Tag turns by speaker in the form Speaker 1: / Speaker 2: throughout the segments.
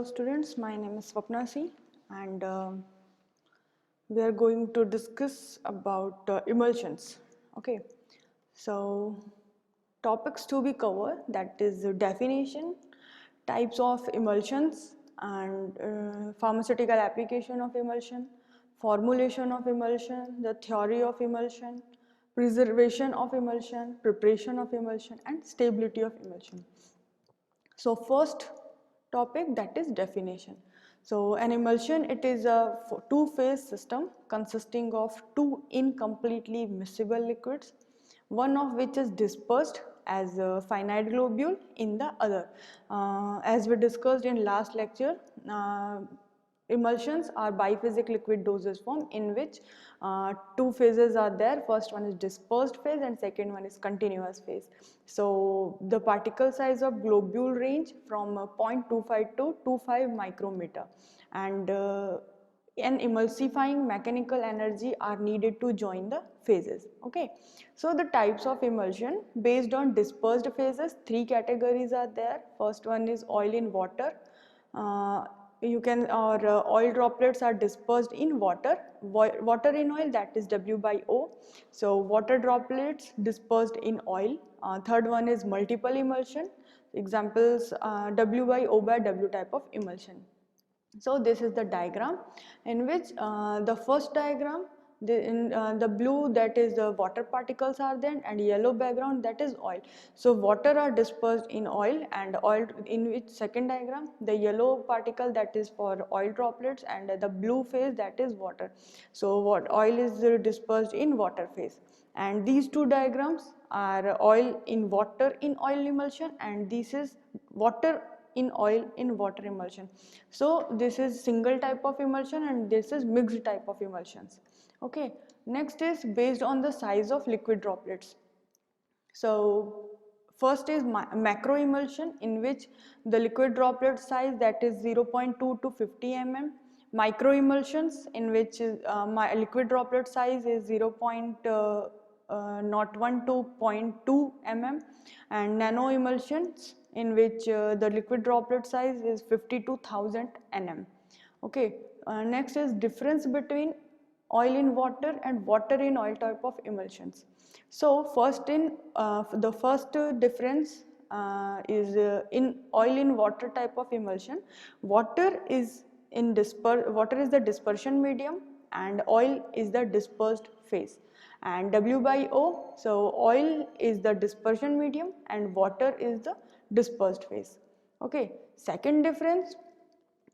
Speaker 1: students, my name is Swapna C, and we are going to discuss about emulsions. Okay, so topics to be covered, that is definition, types of emulsions, and pharmaceutical application of emulsion, formulation of emulsion, the theory of emulsion, preservation of emulsion, preparation of emulsion, and stability of emulsion. So first topic, that is definition. So an emulsion, it is a two-phase system consisting of two incompletely miscible liquids, one of which is dispersed as a finite globule in the other. As we discussed in last lecture, emulsions are biphasic liquid dosage form in which two phases are there. First one is dispersed phase and second one is continuous phase. So the particle size of globule range from 0.25 to 25 micrometer, and an emulsifying mechanical energy are needed to join the phases. Okay, so the types of emulsion based on dispersed phases, three categories are there. First one is oil in water. You can or oil droplets are dispersed in water. Water in oil, that is W by O. So water droplets dispersed in oil. Third one is multiple emulsion. Examples W by O by W type of emulsion. So this is the diagram in which the first diagram, the blue, that is the water particles are there, and yellow background, that is oil. So water are dispersed in oil, and oil in which second diagram, the yellow particle, that is for oil droplets, and the blue phase, that is water. So what oil is dispersed in water phase, and these two diagrams are oil in water in oil emulsion, and this is water in oil in water emulsion. So this is single type of emulsion and this is mixed type of emulsions. Okay, next is based on the size of liquid droplets. So first is macro emulsion, in which the liquid droplet size, that is 0.2 to 50 mm. Micro emulsions, in which my liquid droplet size is 0.01 to 0.2 mm, and nano emulsions, in which the liquid droplet size is 50 to 1000 nm. Okay, next is difference between oil in water and water in oil type of emulsions. So first in the first difference is in oil in water type of emulsion, water is the dispersion medium and oil is the dispersed phase, and W by O, so oil is the dispersion medium and water is the dispersed phase. Okay, second difference,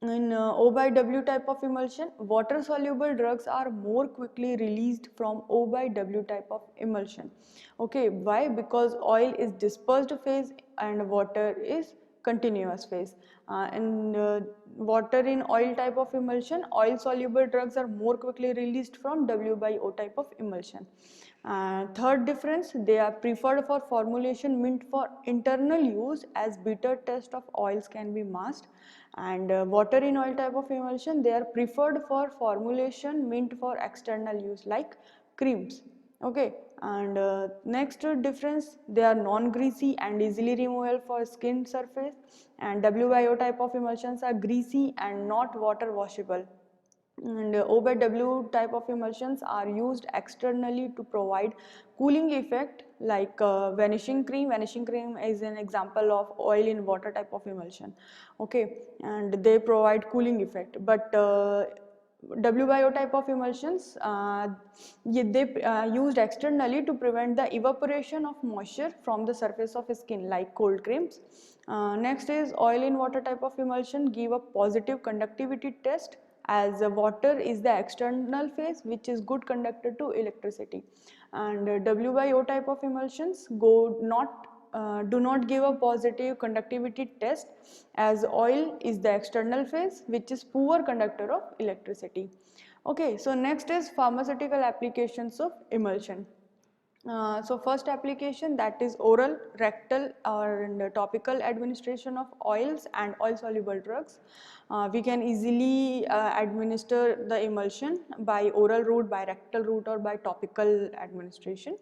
Speaker 1: in O by W type of emulsion, water soluble drugs are more quickly released from O by W type of emulsion. Okay, why? Because oil is dispersed phase and water is continuous phase. In water in oil type of emulsion, oil soluble drugs are more quickly released from W by O type of emulsion. Third difference, they are preferred for formulation meant for internal use, as beta test of oils can be masked, and water in oil type of emulsion, they are preferred for formulation meant for external use like creams. Okay, and next difference, they are non-greasy and easily removable for skin surface, and WIO type of emulsions are greasy and not water washable, and O by W type of emulsions are used externally to provide cooling effect like vanishing cream. Vanishing cream is an example of oil in water type of emulsion. Okay, and they provide cooling effect, but WIO type of emulsions, they used externally to prevent the evaporation of moisture from the surface of skin like cold creams. Next is oil in water type of emulsion give a positive conductivity test, as water is the external phase which is good conductor to electricity, and WIO type of emulsions do not give a positive conductivity test, as oil is the external phase which is poor conductor of electricity. Okay, so next is pharmaceutical applications of emulsion. So first application, that is oral, rectal or topical administration of oils and oil soluble drugs. We can easily administer the emulsion by oral route, by rectal route or by topical administration,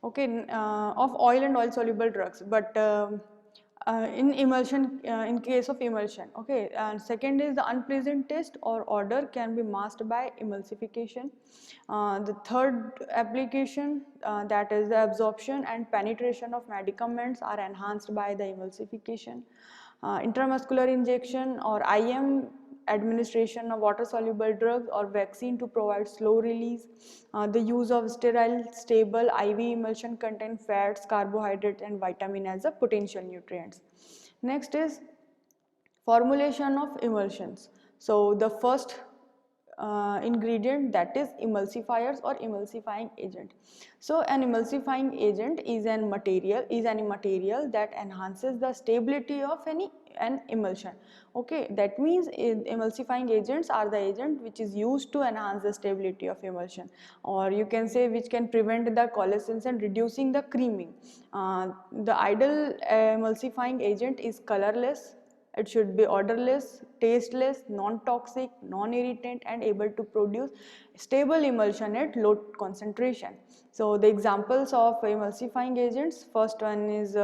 Speaker 1: okay, of oil and oil soluble drugs, but in emulsion, in case of emulsion. Okay, and second is the unpleasant taste or odor can be masked by emulsification. The third application, that is the absorption and penetration of medicaments are enhanced by the emulsification. Intramuscular injection or IM administration of water soluble drugs or vaccine to provide slow release. The use of sterile stable IV emulsion contain fats, carbohydrates and vitamin as a potential nutrients. Next is formulation of emulsions. So the first ingredient, that is emulsifiers or emulsifying agent. So an emulsifying agent is any material that enhances the stability of an emulsion. Okay, that means emulsifying agents are the agent which is used to enhance the stability of emulsion, or you can say which can prevent the coalescence and reducing the creaming. The ideal emulsifying agent is colorless. It should be odorless, tasteless, non-toxic, non-irritant and able to produce stable emulsion at low concentration. So the examples of emulsifying agents, first one is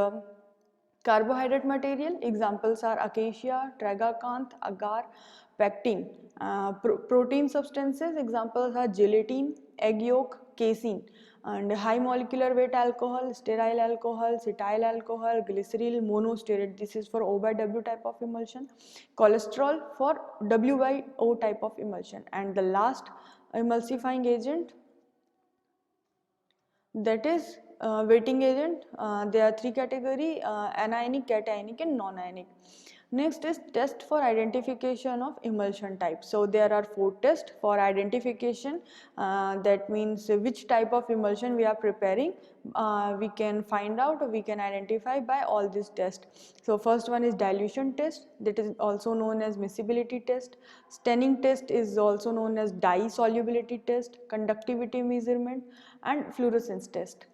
Speaker 1: carbohydrate material. Examples are acacia, tragacanth, agar, pectin. Protein substances, examples are gelatin, egg yolk, casein. And high molecular weight alcohol, sterile alcohol, cetyl alcohol, glycerol, monostearate. This is for O by W type of emulsion. Cholesterol for W by O type of emulsion. And the last emulsifying agent, that is weighting agent. There are three category: anionic, cationic and non-ionic. Next is test for identification of emulsion type. So there are 4 tests for identification, that means which type of emulsion we are preparing. We can find out, or we can identify by all these tests. So first one is dilution test, that is also known as miscibility test. Staining test is also known as dye solubility test, conductivity measurement and fluorescence test.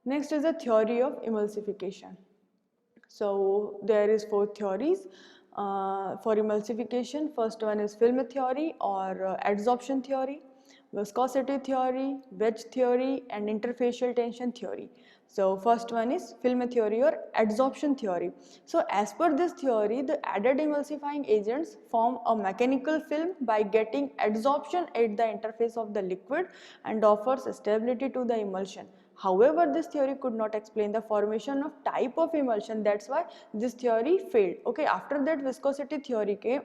Speaker 1: Next is the theory of emulsification. So there is 4 theories for emulsification. First one is film theory or adsorption theory, viscosity theory, wedge theory and interfacial tension theory. So first one is film theory or adsorption theory. So as per this theory, the added emulsifying agents form a mechanical film by getting adsorption at the interface of the liquid and offers stability to the emulsion. However, this theory could not explain the formation of type of emulsion. That's why this theory failed. Okay, after that viscosity theory came.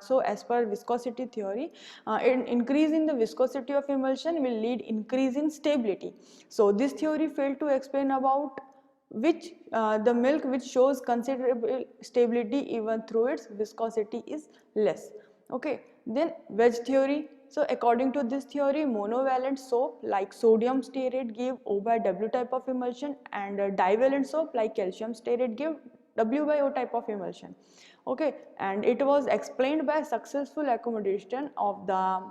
Speaker 1: So as per viscosity theory, an increase in the viscosity of emulsion will lead increase in stability. So this theory failed to explain about which the milk which shows considerable stability even through its viscosity is less. Okay, then wedge theory. So according to this theory, monovalent soap like sodium stearate give O by W type of emulsion, and divalent soap like calcium stearate give W by O type of emulsion. Okay, and it was explained by successful accommodation of the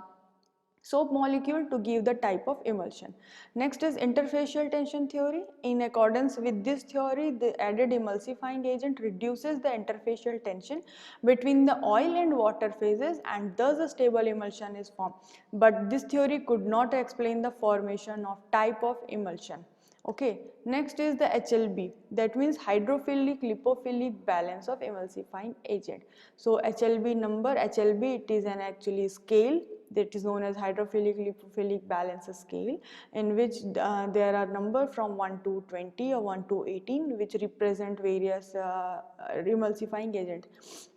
Speaker 1: soap molecule to give the type of emulsion. Next is interfacial tension theory. In accordance with this theory, the added emulsifying agent reduces the interfacial tension between the oil and water phases, and thus a stable emulsion is formed. But this theory could not explain the formation of type of emulsion. Okay, next is the HLB, that means hydrophilic lipophilic balance of emulsifying agent. So HLB number, HLB, it is an actually scale that is known as hydrophilic lipophilic balance scale, in which there are number from 1 to 20 or 1 to 18 which represent various emulsifying agent.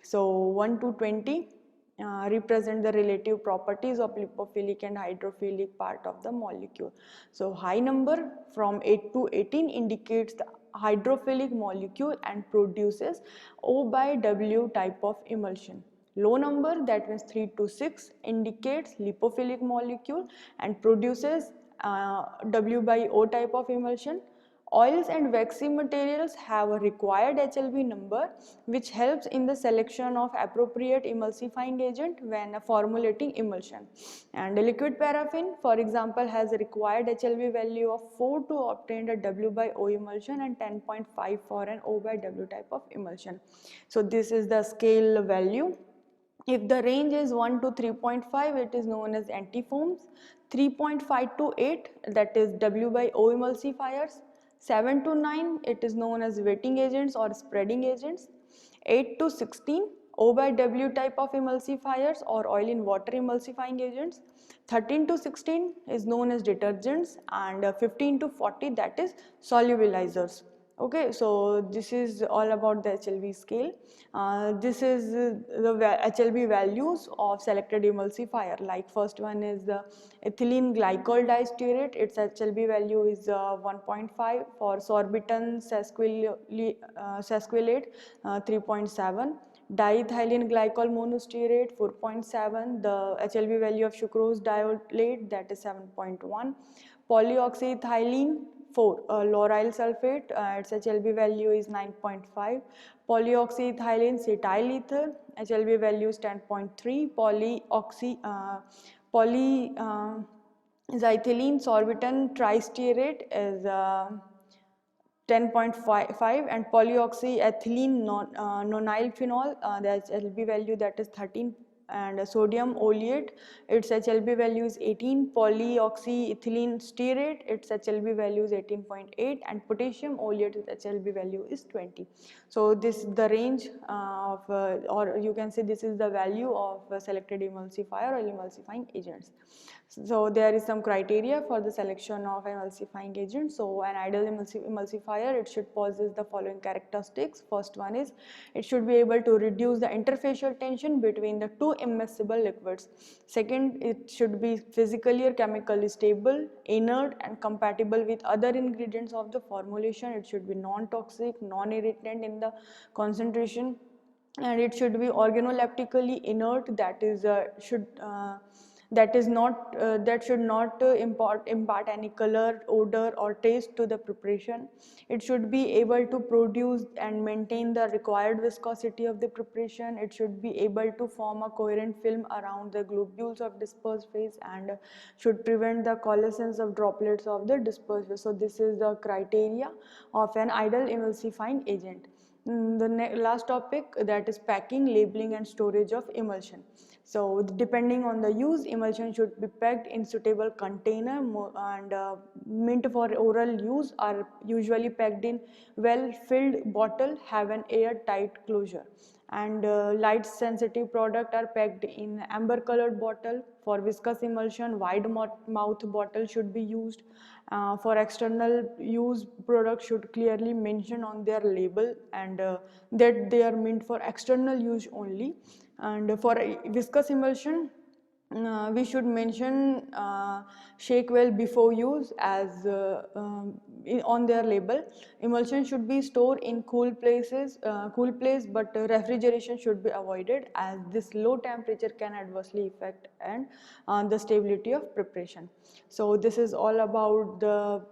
Speaker 1: So 1 to 20 represent the relative properties of lipophilic and hydrophilic part of the molecule. So high number from 8 to 18 indicates the hydrophilic molecule and produces O by W type of emulsion. Low number, that means 3 to 6, indicates lipophilic molecule and produces W by O type of emulsion. Oils and waxy materials have a required HLB number which helps in the selection of appropriate emulsifying agent when formulating emulsion. And liquid paraffin, for example, has a required HLB value of 4 to obtain a W by O emulsion and 10.5 for an O by W type of emulsion. So this is the scale value. If the range is 1 to 3.5, it is known as antifoams. 3.5 to 8, that is W by O emulsifiers. 7 to 9, it is known as wetting agents or spreading agents. 8 to 16 O by W type of emulsifiers or oil in water emulsifying agents. 13 to 16 is known as detergents, and 15 to 40 that is solubilizers. Okay, so this is all about the HLB scale. This is the HLB values of selected emulsifier. Like first one is the ethylene glycol distearate. Its HLB value is 1.5. For sorbitan sesquilate 3.7. Diethylene glycol monostearate 4.7. The HLB value of sucrose diolate, that is 7.1. Polyoxyethylene 4. Lauryl sulfate, its HLB value is 9.5. Polyoxyethylene cetyl ether, HLB value is 10.3. Polyxyethylene sorbitan tristearate is 10.5, and polyoxyethylene nonyl phenol, the HLB value that is 13, and sodium oleate, its HLB value is 18. Polyoxyethylene stearate, its HLB value is 18.8, and potassium oleate, its HLB value is 20. So this is the range of or you can say this is the value of selected emulsifier or emulsifying agents. So there is some criteria for the selection of emulsifying agent. So an ideal emulsifier, it should possess the following characteristics. First one is it should be able to reduce the interfacial tension between the two immiscible liquids. Second, it should be physically or chemically stable, inert, and compatible with other ingredients of the formulation. It should be non-toxic, non-irritant in the concentration, and it should be organoleptically inert, that is that should not impart any color, odor, or taste to the preparation. It should be able to produce and maintain the required viscosity of the preparation. It should be able to form a coherent film around the globules of dispersed phase, and should prevent the coalescence of droplets of the dispersed phase. So this is the criteria of an ideal emulsifying agent. The last topic, that is packing, labeling, and storage of emulsion. So depending on the use, emulsion should be packed in suitable container, and meant for oral use are usually packed in well-filled bottle, have an airtight closure. And light sensitive product are packed in amber colored bottle. For viscous emulsion, wide mouth bottle should be used. For external use, products should clearly mention on their label and that they are meant for external use only. And for viscous emulsion, we should mention shake well before use as on their label. Emulsion should be stored in cool place, but refrigeration should be avoided, as this low temperature can adversely affect and the stability of preparation. So this is all about the